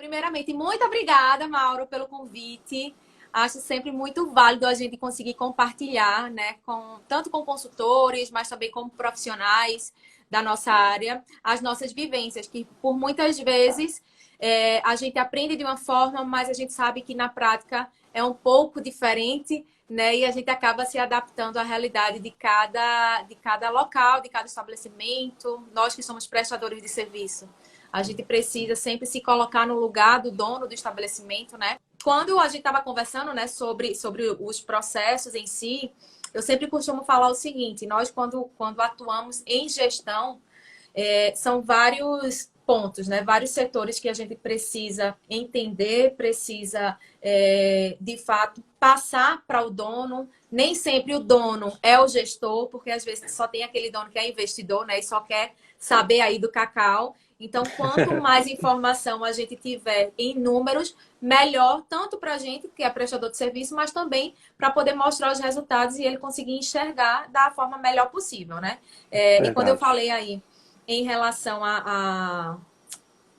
primeiramente, muito obrigada, Mauro, pelo convite. Acho sempre muito válido a gente conseguir compartilhar, né, tanto com consultores, mas também com profissionais da nossa área, as nossas vivências, que por muitas vezes a gente aprende de uma forma, mas a gente sabe que na prática é um pouco diferente, né? E a gente acaba se adaptando à realidade de cada local, de cada estabelecimento. Nós que somos prestadores de serviço, a gente precisa sempre se colocar no lugar do dono do estabelecimento, né? Quando a gente estava conversando, né, sobre os processos em si, eu sempre costumo falar o seguinte: nós, quando atuamos em gestão, são vários pontos, né? Vários setores que a gente precisa entender, precisa, de fato, passar para o dono. Nem sempre o dono é o gestor, porque às vezes só tem aquele dono que é investidor, né? E só quer saber aí do cacau. Então, quanto mais informação a gente tiver em números, melhor, tanto para a gente, que é prestador de serviço, mas também para poder mostrar os resultados e ele conseguir enxergar da forma melhor possível, né? E quando eu Verdade. falei aí em relação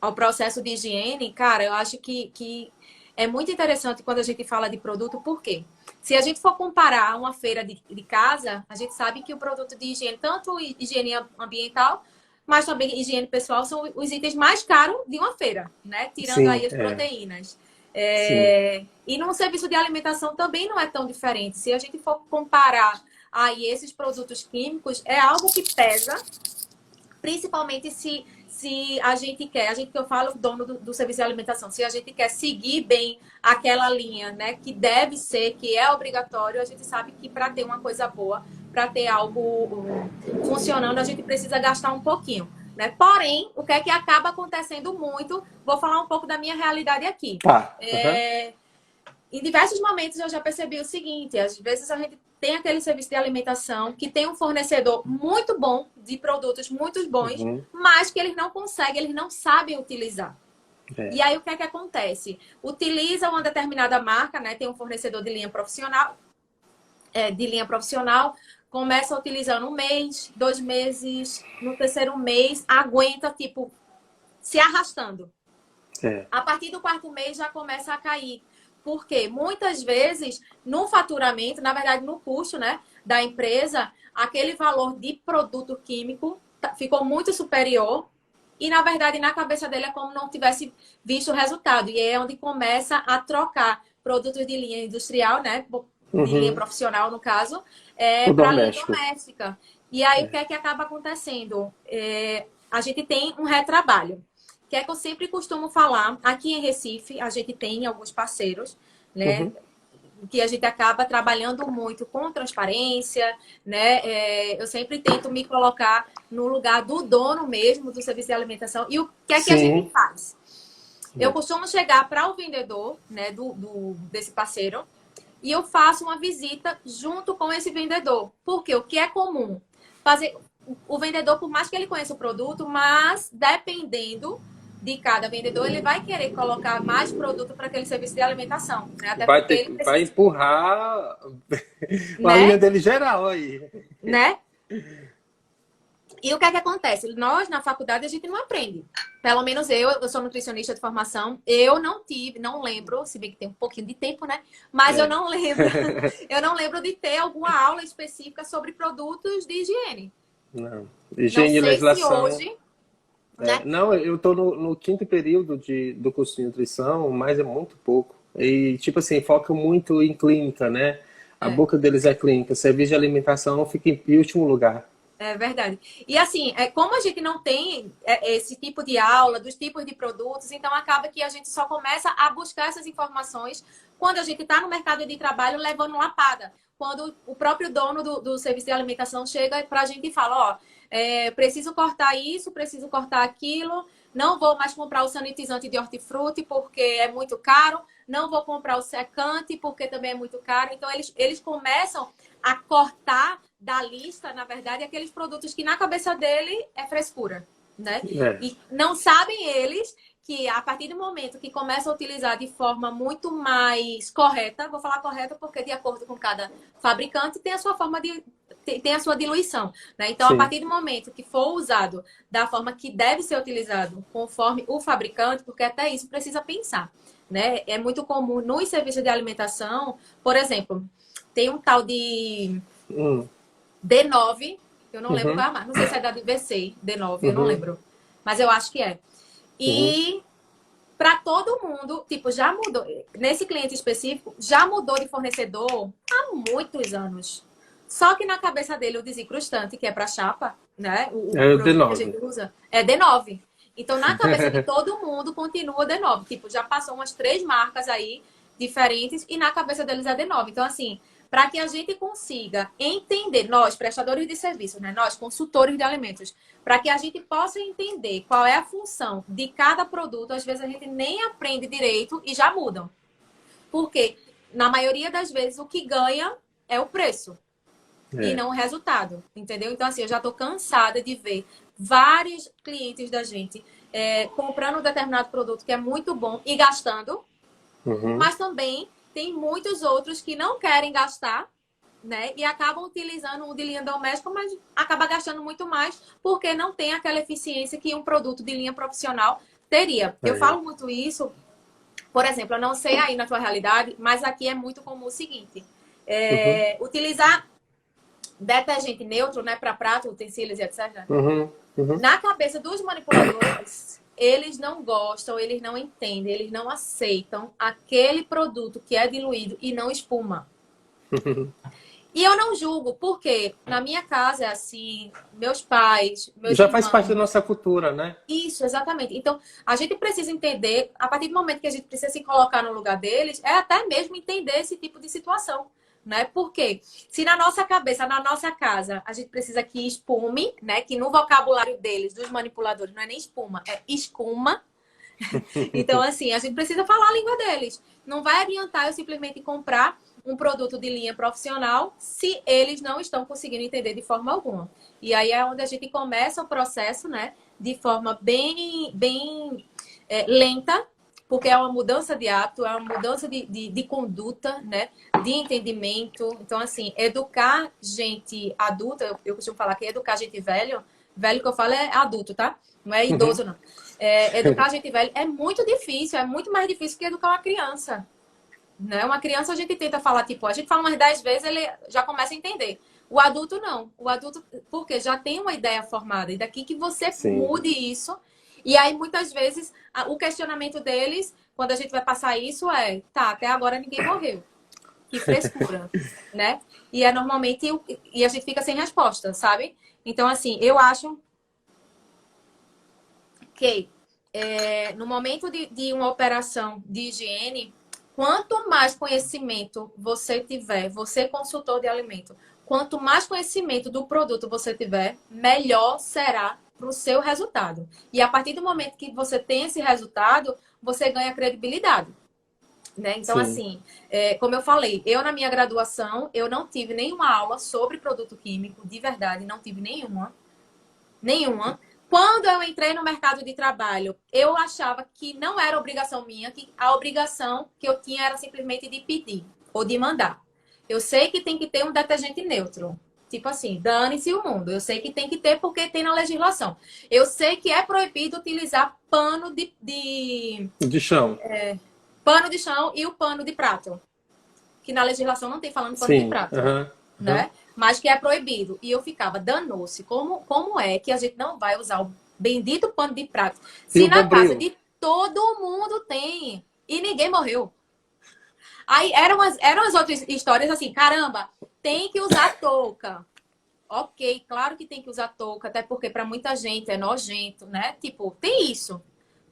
ao processo de higiene, cara, eu acho que é muito interessante quando a gente fala de produto, por quê? Se a gente for comparar uma feira de casa, a gente sabe que o produto de higiene, tanto higiene ambiental, mas também higiene pessoal, são os itens mais caros de uma feira, né? Tirando Sim, aí as proteínas. sim. E no serviço de alimentação também não é tão diferente. Se a gente for comparar aí esses produtos químicos, é algo que pesa, principalmente se a gente quer, que eu falo, dono do serviço de alimentação, se a gente quer seguir bem aquela linha, né, que deve ser, que é obrigatório, a gente sabe que para ter uma coisa boa, para ter algo funcionando, a gente precisa gastar um pouquinho, né? Porém, o que é que acaba acontecendo muito, vou falar um pouco da minha realidade aqui. Tá. Aham. Em diversos momentos eu já percebi o seguinte: às vezes a gente tem aquele serviço de alimentação que tem um fornecedor muito bom, de produtos muito bons, Uhum. mas que eles não conseguem, eles não sabem utilizar. É. E aí o que é que acontece? Utiliza uma determinada marca, né? Tem um fornecedor de linha profissional, começa utilizando um mês, 2 meses, no terceiro mês, aguenta, tipo, se arrastando. É. A partir do quarto mês já começa a cair. Porque muitas vezes, no faturamento, na verdade, no custo, né, da empresa, aquele valor de produto químico ficou muito superior. E, na verdade, na cabeça dele é como não tivesse visto o resultado. E é onde começa a trocar produtos de linha industrial, né, de linha Uhum. profissional, no caso, O para a linha doméstico. doméstica. E aí, o que É. é que acaba acontecendo? A gente tem um retrabalho, que é que eu sempre costumo falar. Aqui em Recife, a gente tem alguns parceiros, né, Uhum. que a gente acaba trabalhando muito com transparência, né? Eu sempre tento me colocar no lugar do dono mesmo do serviço de alimentação. E o que é que a gente Sim. faz? Eu É. costumo chegar para o vendedor, né, desse parceiro, e eu faço uma visita junto com esse vendedor. Porque o que é comum? Fazer o vendedor, por mais que ele conheça o produto, mas dependendo de cada vendedor, ele vai querer colocar mais produto para aquele serviço de alimentação, né? Até Vai porque ter, ele vai precisa, empurrar a linha né? dele geral aí. Né? E o que é que acontece? Nós, na faculdade, a gente não aprende. Pelo menos eu sou nutricionista de formação, eu não tive, não lembro, se bem que tem um pouquinho de tempo, né? Mas eu É. não lembro, eu não lembro de ter alguma aula específica sobre produtos de higiene. Não. Não Higiene e sei se legislação. hoje, né? Não, eu estou no quinto período do curso de nutrição, mas é muito pouco. E, tipo assim, foca muito em clínica, né? A É. boca deles é clínica. Serviço de alimentação fica em último lugar. É verdade. E assim, como a gente não tem esse tipo de aula, dos tipos de produtos, então acaba que a gente só começa a buscar essas informações quando a gente está no mercado de trabalho levando lapada. Quando o próprio dono do serviço de alimentação chega para a gente e fala, ó, preciso cortar isso, preciso cortar aquilo, não vou mais comprar o sanitizante de hortifruti porque é muito caro, não vou comprar o secante porque também é muito caro. Então, eles começam a cortar da lista, na verdade, aqueles produtos que na cabeça dele é frescura, né? É. E não sabem eles que a partir do momento que começam a utilizar de forma muito mais correta, vou falar correta porque de acordo com cada fabricante tem a sua forma de tem a sua diluição, né? Então, a Sim. partir do momento que for usado da forma que deve ser utilizado, conforme o fabricante, porque até isso precisa pensar, né? É muito comum nos serviços de alimentação, por exemplo, tem um tal de Hum. D9, eu não lembro qual Uhum. é a marca, não sei se é da DVC, D9, eu não Uhum. lembro, mas eu acho que é. Uhum. E para todo mundo, tipo, já mudou. Nesse cliente específico, já mudou de fornecedor há muitos anos. Só que na cabeça dele, o desincrustante, que é para chapa, né? O É o produto que a D9. gente usa, é D9. Então, na cabeça de todo mundo, continua D9. Tipo, já passou umas 3 marcas aí diferentes e na cabeça deles é D9. Então, assim, para que a gente consiga entender, nós, prestadores de serviços, né? Nós, consultores de alimentos, para que a gente possa entender qual é a função de cada produto, às vezes a gente nem aprende direito e já mudam. Porque, na maioria das vezes, o que ganha é o preço e É. não o resultado, entendeu? Então, assim, eu já estou cansada de ver vários clientes da gente comprando um determinado produto que é muito bom e gastando, Uhum. mas também tem muitos outros que não querem gastar, né? E acabam utilizando um de linha doméstica, mas acaba gastando muito mais porque não tem aquela eficiência que um produto de linha profissional teria. Eu É. falo muito isso, por exemplo, eu não sei aí na tua realidade, mas aqui é muito comum o seguinte: Uhum. utilizar detergente neutro, né, para prato, utensílios e etc. Uhum. Uhum. Na cabeça dos manipuladores, eles não gostam, eles não entendem, eles não aceitam aquele produto que é diluído e não espuma. E eu não julgo, porque na minha casa é assim, meus pais, meus Já faz parte da irmãos. nossa cultura, né? Isso, exatamente. Então, a gente precisa entender, a partir do momento que a gente precisa se colocar no lugar deles, é até mesmo entender esse tipo de situação, né? Porque se na nossa cabeça, na nossa casa, a gente precisa que espume, né? Que no vocabulário deles, dos manipuladores, não é nem espuma, é escuma. Então, assim, a gente precisa falar a língua deles. Não vai adiantar eu simplesmente comprar um produto de linha profissional se eles não estão conseguindo entender de forma alguma. E aí é onde a gente começa o processo, né? De forma bem lenta, porque é uma mudança de hábito, é uma mudança de conduta, né? De entendimento. Então, assim, educar gente adulta, eu costumo falar que educar gente velho que eu falo é adulto, tá? Não é Uhum. idoso, não. Educar gente velha é muito difícil, é muito mais difícil que educar uma criança. Né? Uma criança a gente tenta falar, tipo, a gente fala umas 10 vezes, ele já começa a entender. O adulto não. O adulto, porque já tem uma ideia formada. E daqui que você Sim. mude isso. E aí, muitas vezes, o questionamento deles, quando a gente vai passar isso, é, tá, até agora ninguém morreu. Que frescura, né? E é normalmente, e a gente fica sem resposta, sabe? Então, assim, eu acho que no momento de uma operação de higiene, quanto mais conhecimento você tiver, você consultor de alimento, quanto mais conhecimento do produto você tiver, melhor será para o seu resultado. E a partir do momento que você tem esse resultado, você ganha credibilidade. Né? Então, Sim. assim, como eu falei, eu na minha graduação, eu não tive nenhuma aula sobre produto químico, de verdade, não tive nenhuma. Nenhuma. Quando eu entrei no mercado de trabalho, eu achava que não era obrigação minha, que a obrigação que eu tinha era simplesmente de pedir ou de mandar. Eu sei que tem que ter um detergente neutro. Tipo assim, dane-se o mundo. Eu sei que tem que ter porque tem na legislação. Eu sei que é proibido utilizar De chão. pano de chão e o pano de prato. Que na legislação não tem falando pano de Sim. prato, Aham. Aham. né? Mas que é proibido. E eu ficava, danou-se. Como é que a gente não vai usar o bendito pano de prato? E Se o na casa bombril? de todo mundo tem e ninguém morreu. Aí eram as outras histórias assim, caramba, tem que usar touca. Ok, claro que tem que usar touca, até porque para muita gente é nojento, né? Tipo, tem isso.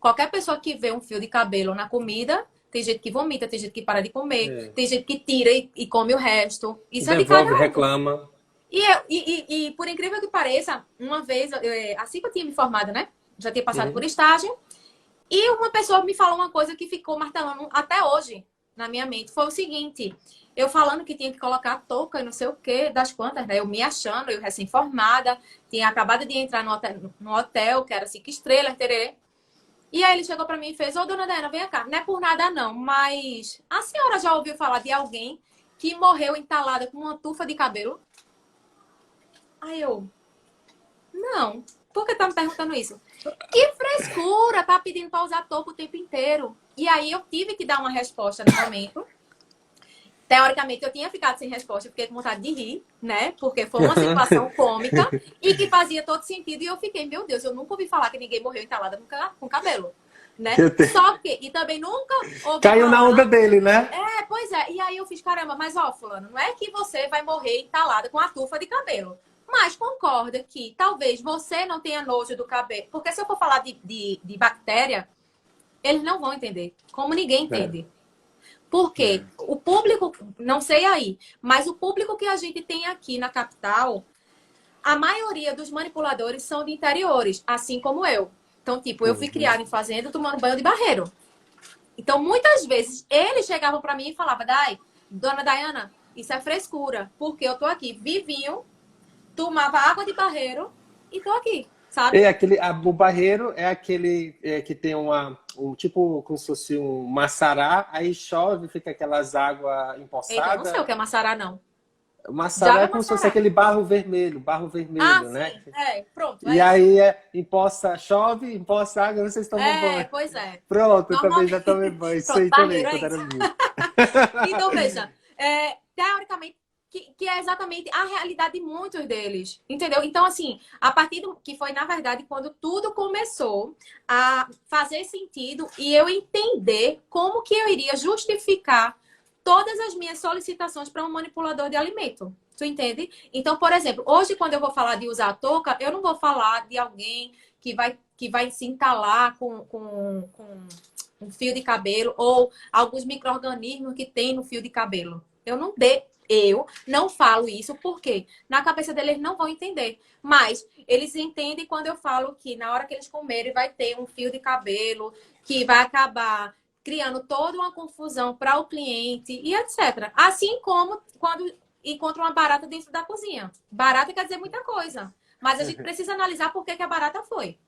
Qualquer pessoa que vê um fio de cabelo na comida, tem gente que vomita, tem gente que para de comer, É. tem gente que tira e come o resto. Isso é de cada Devolve, um. reclama. E por incrível que pareça, uma vez, assim que eu tinha me formado, né? Já tinha passado por Uhum. estágio, e uma pessoa me falou uma coisa que ficou martelando até hoje na minha mente. Foi o seguinte: eu falando que tinha que colocar touca e não sei o quê, das quantas, né? Eu me achando, eu recém-formada, tinha acabado de entrar no hotel que era 5 estrelas, tererê. E aí ele chegou pra mim e fez: Ô, dona Diana, vem cá. Não é por nada não, mas a senhora já ouviu falar de alguém que morreu entalada com uma tufa de cabelo? Aí eu, não. Por que tá me perguntando isso? Que frescura, tá pedindo pra usar touca o tempo inteiro. E aí eu tive que dar uma resposta no momento. Teoricamente, eu tinha ficado sem resposta, eu fiquei com vontade de rir, né? Porque foi uma situação cômica e que fazia todo sentido. E eu fiquei, meu Deus, eu nunca ouvi falar que ninguém morreu entalada com cabelo, né? Só que, e também nunca ouvi Caiu na onda falar... dele, né? Pois é. E aí eu fiz, caramba, mas ó, fulano, não é que você vai morrer entalada com a tufa de cabelo. Mas concorda que talvez você não tenha nojo do cabelo. Porque se eu for falar de bactéria, eles não vão entender. Como ninguém entende. Porque o público, não sei aí, mas o público que a gente tem aqui na capital, a maioria dos manipuladores são de interiores, assim como eu. Então, tipo, eu fui criada em fazenda tomando banho de barreiro. Então, muitas vezes, eles chegavam para mim e falavam, dona Dayana, isso é frescura, porque eu tô aqui vivinho, tomava água de barreiro e tô aqui, sabe? O barreiro é aquele que tem tipo como se fosse um maçará, aí chove, fica aquelas águas Eita, eu não sei empoçadas. o que é maçará, não. O maçará Diabo é é como se fosse maçará. aquele barro Ah, vermelho, né? sim. Pronto, E é isso. aí chove, empoça água, vocês tomam banho. Pois é. Pronto, eu também já tomei Normalmente. banho, isso Pronto, aí também, barreiro é quando era isso. menino. Então, veja, teoricamente, que é exatamente a realidade de muitos deles, entendeu? Então, assim, a partir do que foi, na verdade, quando tudo começou a fazer sentido e eu entender como que eu iria justificar todas as minhas solicitações para um manipulador de alimento. Tu entende? Então, por exemplo, hoje, quando eu vou falar de usar a touca, eu não vou falar de alguém que vai se entalar com um fio de cabelo ou alguns micro-organismos que tem no fio de cabelo. Eu não falo isso porque na cabeça deles eles não vão entender. Mas eles entendem quando eu falo que na hora que eles comerem vai ter um fio de cabelo que vai acabar criando toda uma confusão para o cliente e etc. Assim como quando encontra uma barata dentro da cozinha. Barata quer dizer muita coisa. Mas a gente precisa analisar por que a barata foi.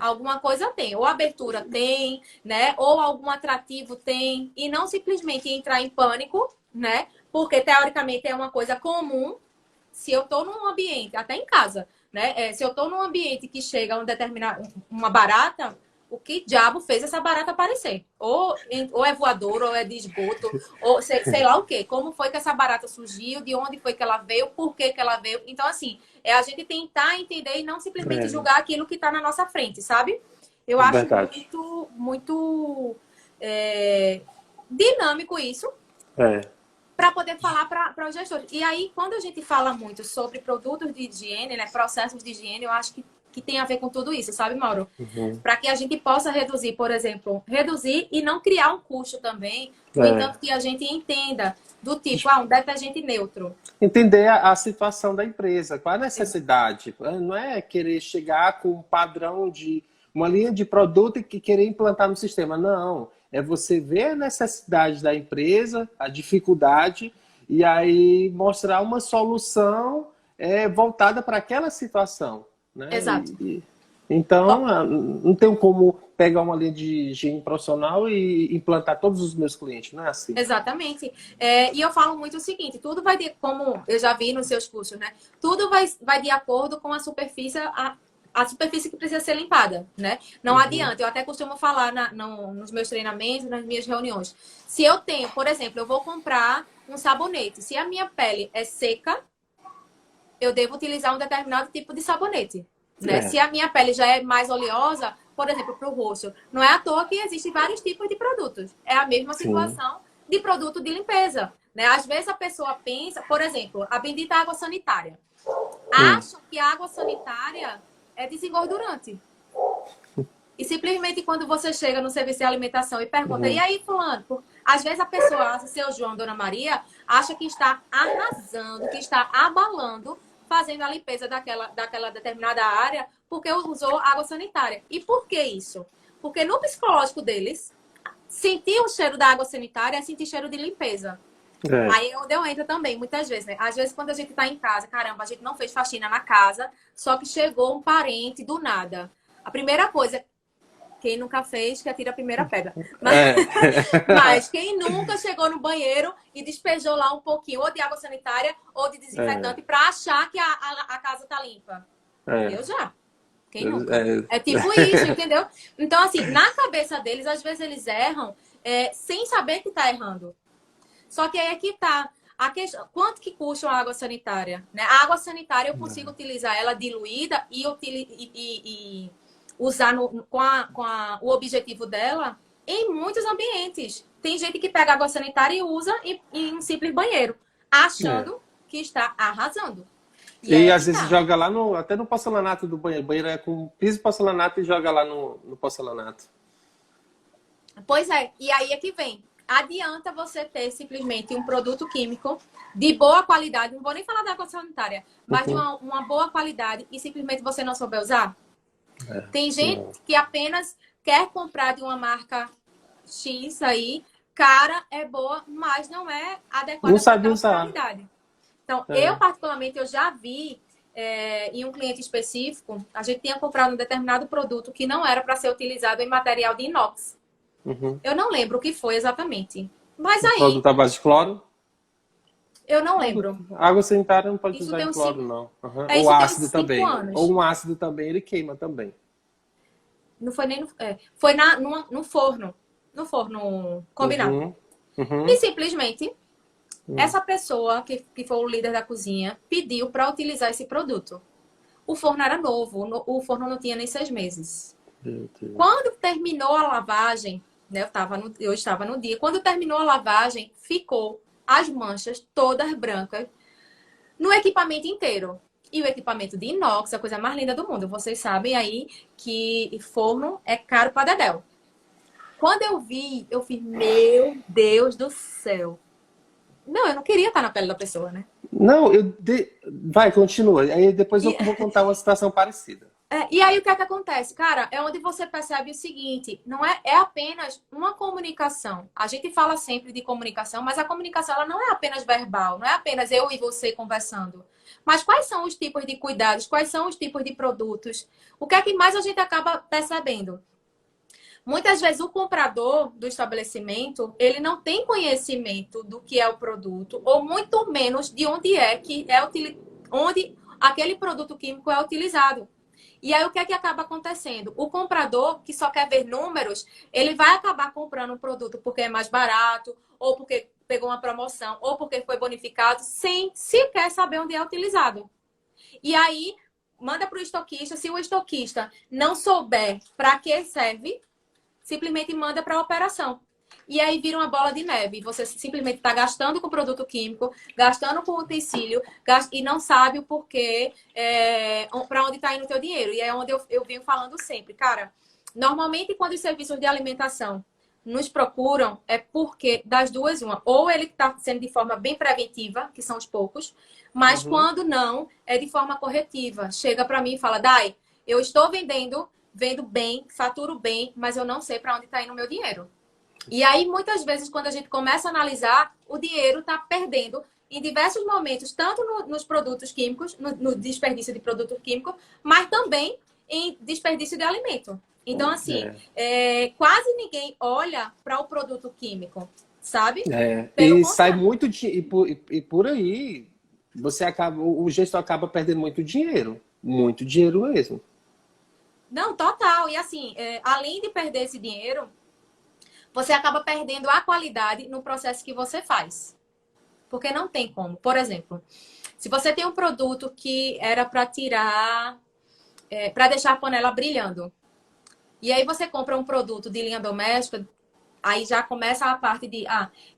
Alguma coisa tem, ou abertura tem, né? Ou algum atrativo tem, e não simplesmente entrar em pânico, né? Porque teoricamente é uma coisa comum. Se eu tô num ambiente, até em casa, né? Se eu tô num ambiente que chega uma barata, o que diabo fez essa barata aparecer? Ou é voador, ou é de esgoto, ou sei lá o quê. Como foi que essa barata surgiu, de onde foi que ela veio, por que que ela veio. Então, assim, é a gente tentar entender e não simplesmente julgar aquilo que está na nossa frente, sabe? Eu É acho verdade. muito dinâmico isso É. para poder falar para os gestores. E aí, quando a gente fala muito sobre produtos de higiene, né, processos de higiene, eu acho que tem a ver com tudo isso, sabe, Mauro? Para que a gente possa reduzir, por exemplo, reduzir e não criar um custo também, no entanto que a gente entenda do tipo, um detergente neutro. Entender a situação da empresa, qual a necessidade. Não é querer chegar com um padrão de uma linha de produto e querer implantar no sistema. Não. É você ver a necessidade da empresa, a dificuldade, e aí mostrar uma solução voltada para aquela situação. Né? Exato. Então, não tem como pegar uma linha de higiene profissional e implantar todos os meus clientes, não é assim. Exatamente. E eu falo muito o seguinte, tudo vai de, como eu já vi nos seus cursos, né? Tudo vai de acordo com a superfície que precisa ser limpada, né? Não adianta. Eu até costumo falar nos meus treinamentos, nas minhas reuniões. Se eu tenho, por exemplo, eu vou comprar um sabonete. Se a minha pele é seca, eu devo utilizar um determinado tipo de sabonete. Né? Se a minha pele já é mais oleosa, por exemplo, para o rosto, não é à toa que existem vários tipos de produtos. É a mesma situação de produto de limpeza. Né? Às vezes a pessoa pensa, por exemplo, a bendita água sanitária. Acham que a água sanitária é desengordurante. E simplesmente quando você chega no serviço de alimentação e pergunta, e aí, fulano? Às vezes a pessoa, seu João, Dona Maria, acha que está arrasando, que está abalando, fazendo a limpeza daquela determinada área, porque usou água sanitária. E por que isso? Porque no psicológico deles, sentir o cheiro da água sanitária é sentir cheiro de limpeza. Aí é onde eu entro também, muitas vezes, né? Às vezes, quando a gente tá em casa, caramba, a gente não fez faxina na casa, só que chegou um parente do nada. A primeira coisa, Quem nunca fez, que atira a primeira pedra. É. Mas quem nunca chegou no banheiro e despejou lá um pouquinho, ou de água sanitária, ou de desinfetante, para achar que a casa tá limpa? Eu já. Quem nunca? É tipo isso, entendeu? Então, assim, na cabeça deles, às vezes eles erram sem saber que tá errando. Só que aí é que tá. Quanto que custa uma água sanitária? Né? A água sanitária eu consigo utilizar ela diluída e usar o objetivo dela em muitos ambientes. Tem gente que pega água sanitária e usa em um simples banheiro, achando que está arrasando. E às vezes joga lá até no porcelanato do banheiro. O banheiro é com piso de porcelanato e joga lá no porcelanato. Pois é, e aí é que vem. Adianta você ter simplesmente um produto químico de boa qualidade, não vou nem falar da água sanitária, mas de uma boa qualidade e simplesmente você não souber usar? Tem gente que apenas quer comprar de uma marca X aí, cara, é boa, mas não é adequada não sabe para usar. qualidade. Então, eu particularmente, eu já vi em um cliente específico, a gente tinha comprado um determinado produto que não era para ser utilizado em material de inox. Eu não lembro o que foi exatamente. Mas aí... Produto à base de cloro? Eu não lembro. Água sanitária não pode Isso usar tem em uns cloro, 5... não. Isso Ou tem uns ácido 5 também. anos. Ou um ácido também, ele queima também. Não foi nem no... Foi no forno. No forno combinado. E simplesmente, essa pessoa, que foi o líder da cozinha, pediu para utilizar esse produto. O forno era novo. O forno não tinha nem 6 meses. Quando terminou a lavagem, né, eu estava no dia, quando terminou a lavagem, ficou as manchas todas brancas no equipamento inteiro. E o equipamento de inox é a coisa mais linda do mundo. Vocês sabem aí que forno é caro para dedéu. Quando eu vi, eu fiz, meu Deus do céu. Não, eu não queria estar na pele da pessoa, né? Não, vai, continua. Aí depois eu vou contar uma situação parecida. E aí o que é que acontece? Cara, é onde você percebe o seguinte, não é apenas uma comunicação. A gente fala sempre de comunicação, mas a comunicação ela não é apenas verbal, não é apenas eu e você conversando. Mas quais são os tipos de cuidados? Quais são os tipos de produtos? O que é que mais a gente acaba percebendo? Muitas vezes o comprador do estabelecimento, ele não tem conhecimento do que é o produto, ou muito menos de onde onde aquele produto químico é utilizado. E aí, o que é que acaba acontecendo? O comprador, que só quer ver números, ele vai acabar comprando um produto porque é mais barato, ou porque pegou uma promoção, ou porque foi bonificado, sem sequer saber onde é utilizado. E aí, manda para o estoquista. Se o estoquista não souber para que serve, simplesmente manda para a operação. E aí vira uma bola de neve. Você simplesmente está gastando com produto químico, gastando com utensílio, e não sabe o porquê, para onde está indo o teu dinheiro. E é onde eu venho falando sempre. Cara, normalmente quando os serviços de alimentação nos procuram, é porque das duas, uma. Ou ele está sendo de forma bem preventiva, que são os poucos, mas quando não, é de forma corretiva. Chega para mim e fala, Dai, eu estou vendo bem, faturo bem, mas eu não sei para onde está indo o meu dinheiro. E aí, muitas vezes, quando a gente começa a analisar, o dinheiro está perdendo em diversos momentos, tanto nos produtos químicos, no desperdício de produto químico, mas também em desperdício de alimento. Então, assim, quase ninguém olha para o produto químico, sabe? E sai muito e por aí o gestor acaba perdendo muito dinheiro mesmo. Não, total. E assim, além de perder esse dinheiro, você acaba perdendo a qualidade no processo que você faz. Porque não tem como. Por exemplo, se você tem um produto que era para tirar, para deixar a panela brilhando, e aí você compra um produto de linha doméstica, aí já começa a parte de,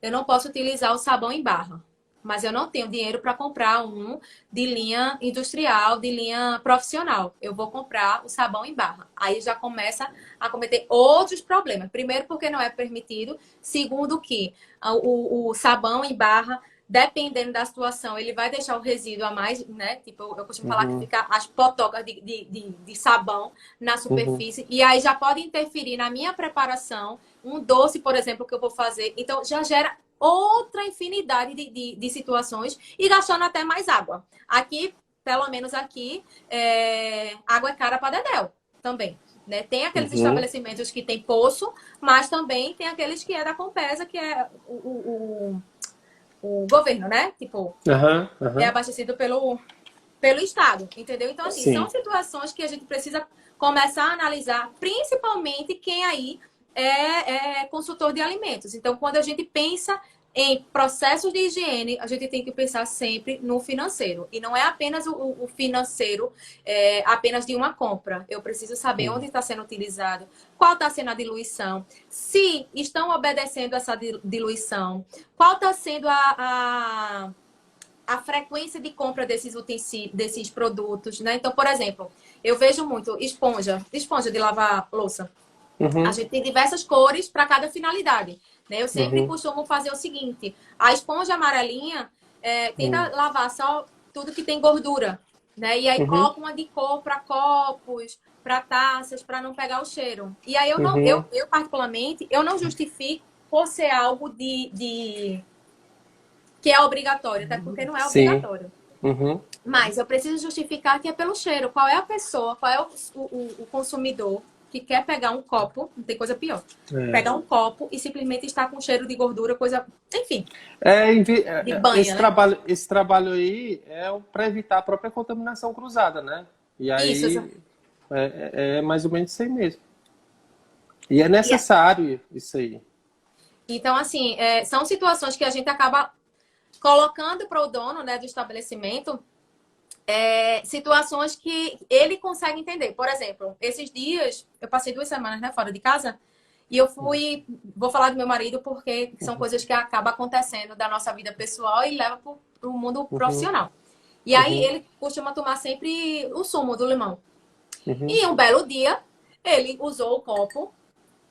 eu não posso utilizar o sabão em barra, mas eu não tenho dinheiro para comprar um de linha industrial, de linha profissional. Eu vou comprar o sabão em barra. Aí já começa a cometer outros problemas. Primeiro, porque não é permitido. Segundo, que o sabão em barra, dependendo da situação, ele vai deixar o resíduo a mais, né? Tipo, eu costumo falar que fica as potocas de sabão na superfície. E aí já pode interferir na minha preparação. Um doce, por exemplo, que eu vou fazer. Então, já gera outra infinidade de situações e gastando até mais água. Aqui, pelo menos aqui, água é cara para dedéu também. né? Tem aqueles estabelecimentos que tem poço, mas também tem aqueles que é da Compesa, que é o governo, né? Tipo, é abastecido pelo Estado, entendeu? Então, assim, são Sim. situações que a gente precisa começar a analisar, principalmente quem aí é consultor de alimentos. Então, quando a gente pensa em processos de higiene, a gente tem que pensar sempre no financeiro. E não é apenas o financeiro, apenas de uma compra. Eu preciso saber onde está sendo utilizado, qual está sendo a diluição, se estão obedecendo essa diluição, qual está sendo a frequência de compra desses produtos, né? Então, por exemplo, eu vejo muito esponja de lavar louça. A gente tem diversas cores para cada finalidade, né? Eu sempre costumo fazer o seguinte: a esponja amarelinha tenta lavar só tudo que tem gordura, né? E aí coloca uma de cor para copos, para taças, para não pegar o cheiro. E aí eu particularmente, eu não justifico por ser algo que é obrigatório, até porque não é Sim. obrigatório. Mas eu preciso justificar que é pelo cheiro. Qual é a pessoa, qual é o consumidor que quer pegar um copo, não tem coisa pior, pegar um copo e simplesmente estar com cheiro de gordura, coisa, enfim, de banha, né? Esse trabalho aí é para evitar a própria contaminação cruzada, né? E aí é mais ou menos isso aí mesmo. E é necessário isso aí. Então, assim, são situações que a gente acaba colocando para o dono, né, do estabelecimento situações que ele consegue entender. Por exemplo, esses dias, eu passei 2 semanas, né, fora de casa, e eu vou falar do meu marido porque são coisas que acabam acontecendo da nossa vida pessoal e leva para o mundo profissional. E aí ele costuma tomar sempre o sumo do limão. E um belo dia, ele usou o copo,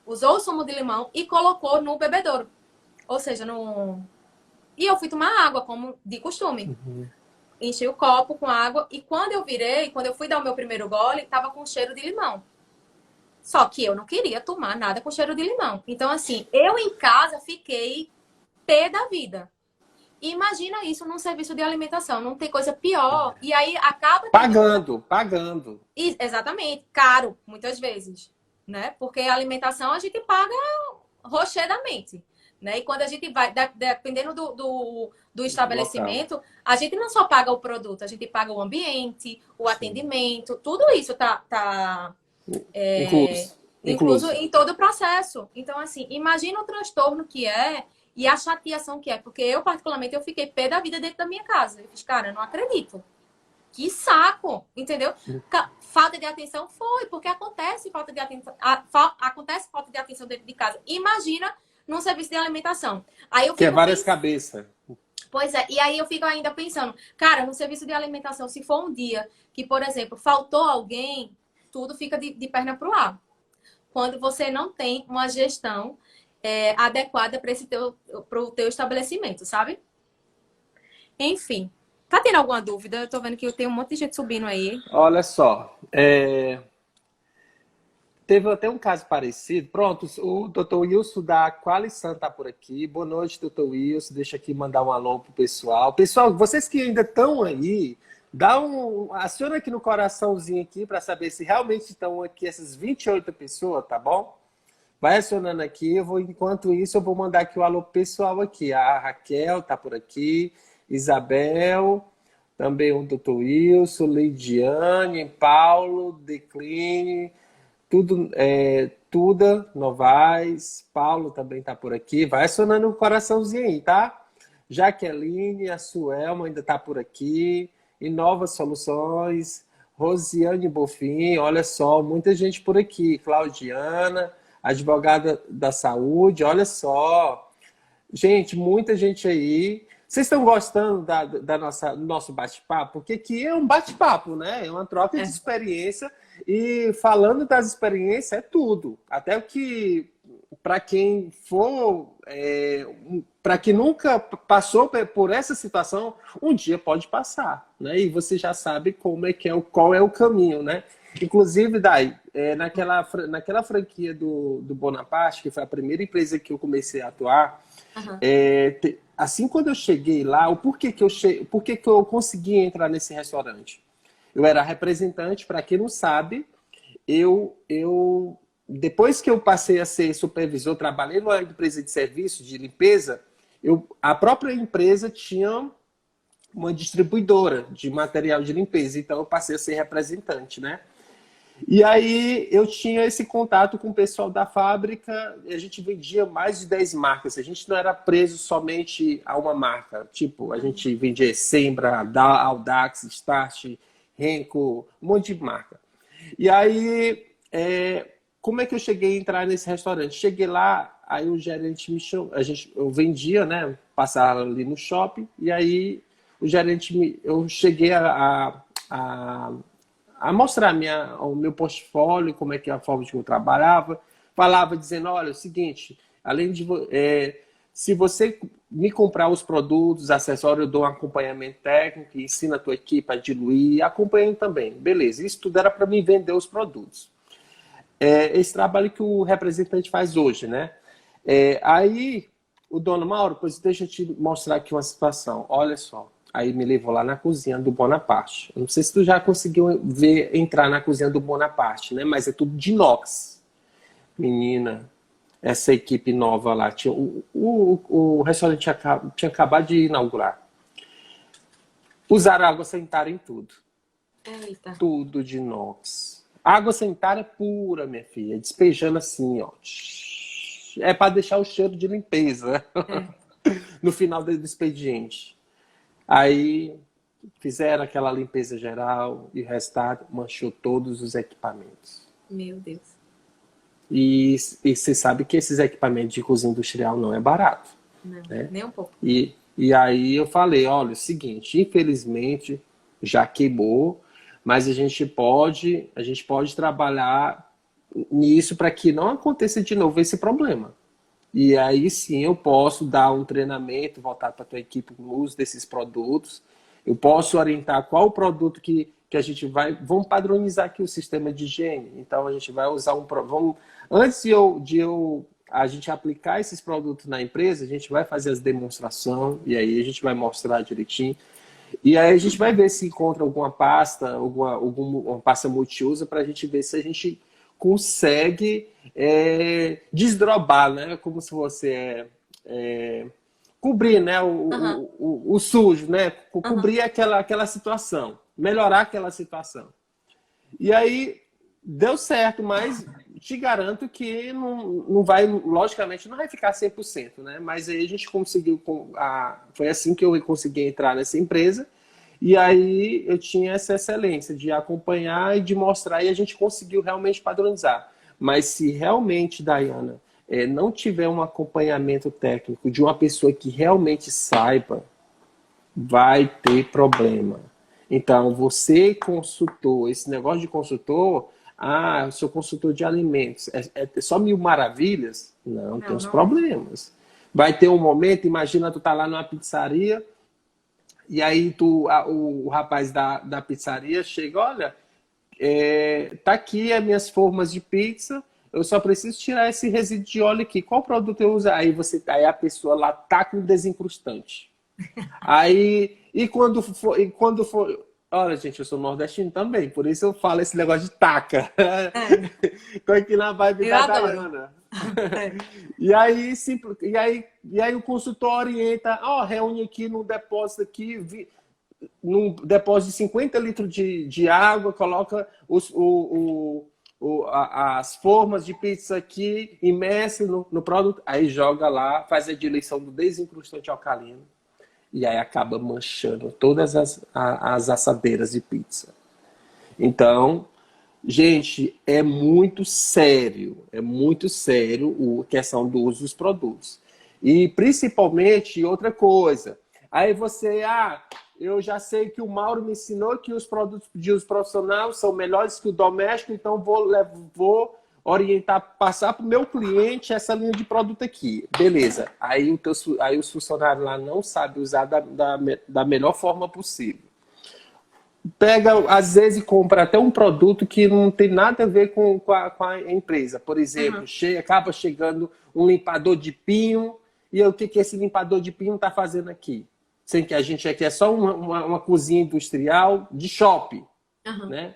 usou o sumo de limão e colocou no bebedouro. Ou seja, E eu fui tomar água, como de costume. Enchi o copo com água e quando eu fui dar o meu primeiro gole, tava com cheiro de limão. Só que eu não queria tomar nada com cheiro de limão. Então, assim, eu em casa fiquei pé da vida. E imagina isso num serviço de alimentação, não tem coisa pior. E aí acaba Pagando. Exatamente, caro, muitas vezes, né? Porque a alimentação a gente paga rochedamente. Né? E quando a gente vai, dependendo do estabelecimento, a gente não só paga o produto, a gente paga o ambiente, o atendimento, tudo isso tá incluso em todo o processo. Então, assim, imagina o transtorno que é e a chateação que é. Porque eu, particularmente, eu fiquei pé da vida dentro da minha casa. Eu fiz, cara, eu não acredito. Que saco, entendeu? Falta de atenção foi, porque acontece falta de atenção, acontece falta de atenção dentro de casa. Imagina num serviço de alimentação. Aí eu que é várias cabeças. Pois é, e aí eu fico ainda pensando, cara, no serviço de alimentação, se for um dia que, por exemplo, faltou alguém, tudo fica de perna pro ar. Quando você não tem uma gestão adequada para o teu estabelecimento, sabe? Enfim. Tá tendo alguma dúvida? Eu tô vendo que tem um monte de gente subindo aí. Olha só, teve até um caso parecido. Pronto, o Dr. Wilson da Qualisan está por aqui. Boa noite, Dr. Wilson. Deixa aqui mandar um alô pro pessoal. Pessoal, vocês que ainda estão aí, aciona aqui no coraçãozinho aqui para saber se realmente estão aqui essas 28 pessoas, tá bom? Vai acionando aqui. Enquanto isso, eu vou mandar aqui o alô pessoal aqui. A Raquel tá por aqui. Isabel, também o Dr. Wilson, Lidiane, Paulo, Decline, Tuda Novaes, Paulo também está por aqui. Vai acionando o coraçãozinho aí, tá? Jaqueline, a Suelma ainda está por aqui. Inovas Soluções, Rosiane Bofim, olha só, muita gente por aqui. Claudiana, advogada da saúde, olha só. Gente, muita gente aí. Vocês estão gostando do nosso bate-papo? Porque aqui é um bate-papo, né? É uma troca de experiência. E falando das experiências, é tudo. Até o que, para quem para quem nunca passou por essa situação, um dia pode passar, né? E você já sabe qual é o caminho, né? Inclusive, Dai, naquela franquia do Bonaparte, que foi a primeira empresa que eu comecei a atuar, assim, quando eu cheguei lá, por que eu consegui entrar nesse restaurante? Eu era representante, para quem não sabe, depois que eu passei a ser supervisor, trabalhei numa empresa de serviço de limpeza, a própria empresa tinha uma distribuidora de material de limpeza, então eu passei a ser representante, né? E aí eu tinha esse contato com o pessoal da fábrica, e a gente vendia mais de 10 marcas, a gente não era preso somente a uma marca, tipo, a gente vendia Sembra, Audax, Start, Renko, um monte de marca. E aí, como é que eu cheguei a entrar nesse restaurante? Cheguei lá, aí o gerente me chamou, eu vendia, né, passava ali no shopping, e aí o gerente, eu cheguei a mostrar o meu portfólio, como é que é a forma de que eu trabalhava, falava dizendo, olha, é o seguinte, além de se você me comprar os produtos, acessórios, eu dou um acompanhamento técnico, ensino a tua equipe a diluir, e acompanho também. Beleza, isso tudo era para mim vender os produtos. Esse trabalho que o representante faz hoje, né? Aí o dono, Mauro, pois deixa eu te mostrar aqui uma situação. Olha só. Aí me levou lá na cozinha do Bonaparte. Eu não sei se tu já conseguiu entrar na cozinha do Bonaparte, né? Mas é tudo de inox. Menina, essa equipe nova lá, o restaurante tinha acabado de inaugurar. Usaram água sanitária em tudo. Eita. Tudo de inox. Água sanitária pura, minha filha. Despejando assim, ó. É para deixar o cheiro de limpeza. No final do expediente. Aí fizeram aquela limpeza geral e o resultado manchou todos os equipamentos. Meu Deus. E você sabe que esses equipamentos de cozinha industrial não é barato. Não, né? nem um pouco. E aí eu falei, olha, é o seguinte, infelizmente já queimou, mas a gente pode trabalhar nisso para que não aconteça de novo esse problema. E aí sim eu posso dar um treinamento voltado para a tua equipe no uso desses produtos. Eu posso orientar qual o produto que a gente vamos padronizar aqui o sistema de higiene. Então a gente vai usar antes a gente aplicar esses produtos na empresa, a gente vai fazer as demonstrações e aí a gente vai mostrar direitinho. E aí a gente vai ver se encontra alguma pasta, alguma pasta multiuso para a gente ver se a gente consegue desdrobar, né? Como se fosse cobrir, né? O sujo, né? Cobrir aquela situação, melhorar aquela situação. E aí deu certo, mas te garanto que não vai, logicamente, não vai ficar 100%, né? Mas aí a gente conseguiu, foi assim que eu consegui entrar nessa empresa. E aí eu tinha essa excelência de acompanhar e de mostrar, e a gente conseguiu realmente padronizar. Mas se realmente, Dayana, não tiver um acompanhamento técnico de uma pessoa que realmente saiba, vai ter problema. Então, você consultor, esse negócio de consultor, eu sou consultor de alimentos, é só mil maravilhas? Não, tem uns problemas. Vai ter um momento, imagina tu tá lá numa pizzaria, e aí o rapaz da pizzaria chega, olha, tá aqui as minhas formas de pizza, eu só preciso tirar esse resíduo de óleo aqui. Qual produto eu uso? Aí a pessoa lá tá com desencrustante. Aí, quando for... Olha, gente, eu sou nordestino também, por isso eu falo esse negócio de taca. Tô aqui na vibe da Dayana. E aí o consultor orienta, reúne aqui no depósito aqui, num depósito de 50 litros de água, coloca as formas de pizza aqui, imerse no produto, aí joga lá, faz a diluição do desencrustante alcalino. E aí acaba manchando todas as assadeiras de pizza. Então, gente, é muito sério a questão do uso dos produtos. E principalmente, outra coisa, aí você, eu já sei que o Mauro me ensinou que os produtos de uso profissional são melhores que o doméstico, então vou orientar, passar para o meu cliente essa linha de produto aqui. Beleza. Aí os funcionários lá não sabem usar da melhor forma possível. Pega, às vezes, compra até um produto que não tem nada a ver com a empresa. Por exemplo, acaba chegando um limpador de pinho, e o que esse limpador de pinho está fazendo aqui? Sendo que a gente aqui é só uma cozinha industrial de shopping. Né?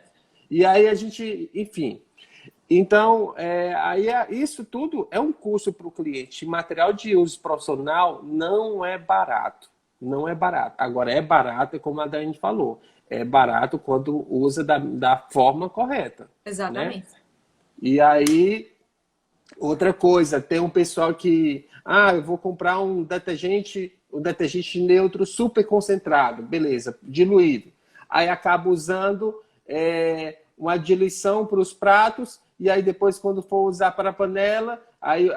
E aí a gente, enfim... Então, isso tudo é um custo para o cliente. Material de uso profissional não é barato. Não é barato. Agora, é barato, como a Daiane falou. É barato quando usa da forma correta, né? Exatamente. E aí, outra coisa, tem um pessoal que... Ah, eu vou comprar um detergente neutro super concentrado. Beleza, diluído. Aí acaba usando uma diluição para os pratos e aí depois, quando for usar para a panela, aí